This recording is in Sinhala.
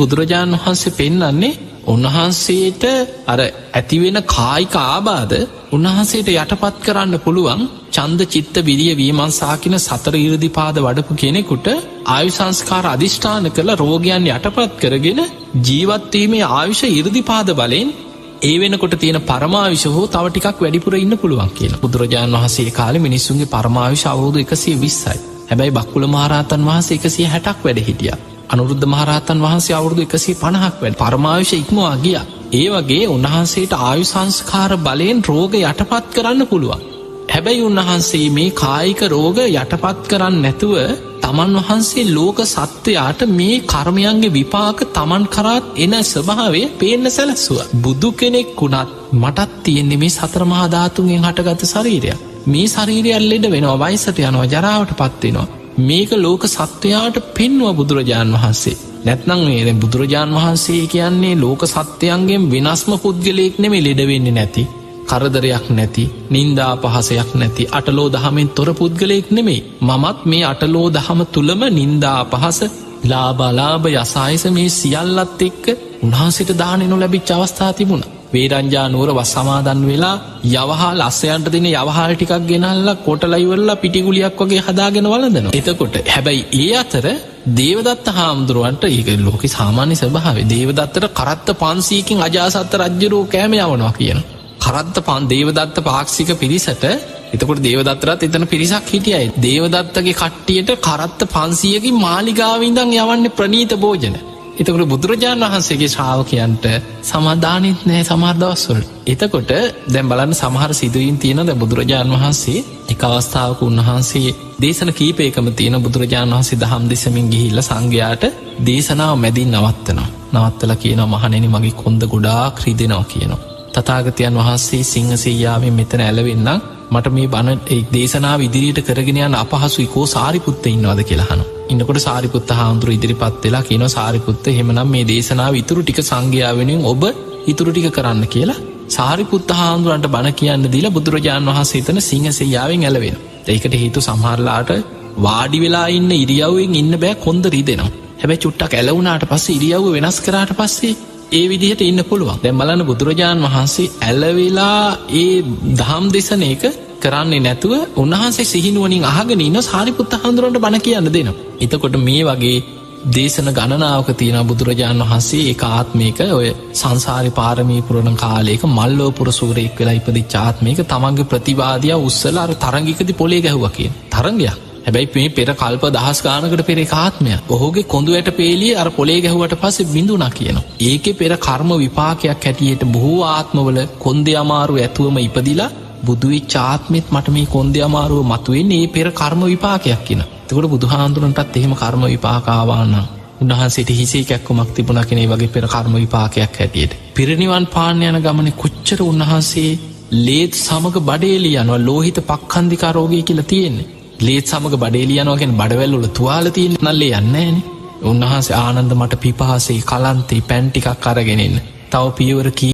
බුදුරජාණන් වහන්සේ පෙන්නන්නේ උන්වහන්සේට අර ඇතිවෙන කායික ආබාධ උන්වහන්සේට යටපත් කරන්න පුළුවන් ඡන්ද චිත්ත විරිය විමර්ශනා කියන සතර ඊර්ධිපාද වඩපු කෙනෙකුට ආයු සංස්කාර අදිෂ්ඨාන කළ රෝගයන් යටපත් කරගෙන ජීවත් වීමේ ආයුෂ ඊර්ධිපාද බලෙන් ඒ වෙනකොට තියෙන පරමායුෂ හෝ තව ටිකක් වැඩිපුර ඉන්න පුළුවන් කියලා. බුදුරජාණන් වහන්සේ කාලේ මිනිස්සුන්ගේ පරමායුෂ අවුරුදු 120යි. හැබැයි බක්කුල මහරහතන් වහන්සේ 160ක් වැඩ හිටියා. අනුරුද්ධ මහරහතන් වහන්සේ අවුරුදු 150ක් වැඩ පරමායුෂ ඉක්මවා ගියා. ඒ වගේ උන්වහන්සේට ආයු සංස්කාර බලයෙන් රෝග යටපත් කරන්න පුළුවන්. හැබැයි උන්වහන්සේ මේ කායික රෝග යටපත් කරන්න නැතුව තමන් වහන්සේ ලෝක සත්වයාට මේ කර්මයන්ගේ විපාක තමන් කරාත් එන ස්වභාවය පේන්න සැලැස්සුවා. බුදු කෙනෙක් වුණත් මටත් තියෙන්නේ මේ සතර මහා ධාතුන්ගෙන් හටගත් ශරීරයක්. මේ ශරීරය ලෙඩ වෙනවා, වයසට යනවා, ජරාවට පත් වෙනවා. මේක ලෝක සත්වයාට පෙන්වුවා බුදුරජාණන් වහන්සේ. නැත්නම් මේ බුදුරජාණන් වහන්සේ කියන්නේ ලෝක සත්වයන්ගෙන් වෙනස්ම පුද්ගලයෙක් නෙමෙයි, ලෙඩ වෙන්නේ නැති, කරදරයක් නැති, නින්දා පහසයක් නැති, අටලෝ දහමෙන් තොර පුද්ගලයෙක් නෙමෙයි. මමත් මේ අටලෝ දහම තුලම නින්දා පහස, ලාභ අලාභ යසායස මේ සියල්ලත් එක්ක උන්වහන්සේට දානෙ නොලැබිච්ච අවස්ථා තිබුණා. වේරංජා නුවර වස් සමාදන් වෙලා යවහල් අස්සයන්ට දෙන යවහල් ටිකක් ගෙනල්ලා කොටලා ඉවරලා පිටිගුලියක් වගේ හදාගෙන වළඳනවා. එතකොට හැබැයි ඒ අතර දේවදත්ත හාමුදුරුවන්ට ඒක ලෝකේ සාමාන්‍ය ස්වභාවය. දේවදත්තට කරත්ත 500කින් අජාසත් රජුරෝ කෑම යවනවා කියන. කරත්ත දේවදත්ත පාක්ෂික පිරිසට එතකොට දේවදත්තටත් එතන පිරිසක් හිටියයි. දේවදත්තගේ කට්ටියට කරත්ත 500කින් මාලිගාව ඉඳන් යවන්නේ ප්‍රණීත භෝජන. එතකොට බුදුරජාණන් වහන්සේගේ ශ්‍රාවකයන්ට සමාදානෙත් නැහැ සමහර දවස්වල. එතකොට දැන් බලන්න සමහර සිදුවීම් තියෙනවා. දැන් බුදුරජාණන් වහන්සේ එක අවස්ථාවක උන්වහන්සේ දේශන කීපයකම තියෙන බුදුරජාණන් වහන්සේ දහම් දෙසමින් ගිහිල්ලා සංඝයාට දේශනාව මැදින් නවත්තනවා. නවත්තලා කියනවා මහණෙනි මගේ කොන්ද ගොඩාක් රිදෙනවා කියනවා. තථාගතයන් වහන්සේ සිංහසෙයියාවෙන් මෙතන ඇලවෙන්නම් මට මේ බණ දේශනාව ඉදිරියට කරගෙන යන අපහසුයි, කෝ සාරිපුත්ත ඉන්නවද කියලා අහනවා. ඉන්නකොට සාරිපුත්ත හාමුදුරුවෝ ඉදිරිපත් වෙලා කියනවා සාරිපුත්ත එහෙමනම් මේ දේශනාව ඉතුරු ටික සංඝයා වෙනුවෙන් ඔබ ඉතුරු ටික කරන්න කියලා සාරිපුත්ත හාමුදුරන්ට බණ කියන්න දීලා බුදුරජාණන් වහන්සේ එතන සිංහසෙයියාවෙන් ඇලවෙනවා. ඒකට හේතු සමහරලාට වාඩි වෙලා ඉන්න ඉරියව්වෙන් ඉන්න බෑ, කොන්ද රිදෙනවා. හැබැයි චුට්ටක් ඇලවුණාට පස්සේ ඉරියව්ව වෙනස් කරාට පස්සේ ඒ විදිහට ඉන්න පුළුවන්. දැන් බලන්න බුදුරජාණන් වහන්සේ ඇලවිලා ඒ දහම් දේශන එක කරන්නේ නැතුව උන්වහන්සේ සිහිනුවණින් අහගෙන ඉන්න සාරිපුත්ත හාමුදුරන්ට බණ කියන්න දෙනවා. එතකොට මේ වගේ දේශන ගණනාවක තියෙන බුදුරජාණන් වහන්සේ ඒක ආත්මයක ඔය සංසාරේ පාරමී පුරන කාලයක මල්ලෝපුර සූරයෙක් වෙලා ඉපදිච්ච ආත්මයක තමන්ගේ ප්‍රතිවාදියා උස්සලා අර තරංගිකදී පොලේ ගැහුවා කියන තරංගයක්. හැබැයි මේ පෙර කල්ප දහස් ගානකට පෙර එක ආත්මයක්. ඔහුගේ කොඳු ඇට පේලිය අර පොලේ ගැහුවට පස්සේ බිඳුණා කියනවා. ඒකේ පෙර කර්ම විපාකයක් හැටියට බොහෝ ආත්මවල කොන්දේ අමාරු ඇතුවම ඉපදිලා බුදු වෙච්ච ආත්මෙත් මට මේ කොන්දේ අමාරුව මතුවෙන්නේ ඒ පෙර කර්ම විපාකයක් කියන. එතකොට බුදුහාඳුනටත් එහෙම කර්ම විපාක ආවා නම් උන්වහන්සේට හිසේ කැක්කමක් තිබුණා කියන ඒ වගේ පෙර කර්ම විපාකයක් හැටියට පිරිනිවන් පාන්න යන ගමනේ කොච්චර උන්වහන්සේ ලේත් සමග බඩේලිය යනවා. ලෝහිත පක්ඛන්දිකා රෝගය කියලා තියෙන්නේ. ලේත් සමග බඩේලිය යනවා කියන්නේ බඩවැල් වල තුවාල තියෙන නල්ලේ යන්නේ නැහනේ. උන්වහන්සේ ආනන්ද මට පිපාසයි කලන්තේ පැන් ටිකක් අරගෙන ඉන්න. තව පියවර කී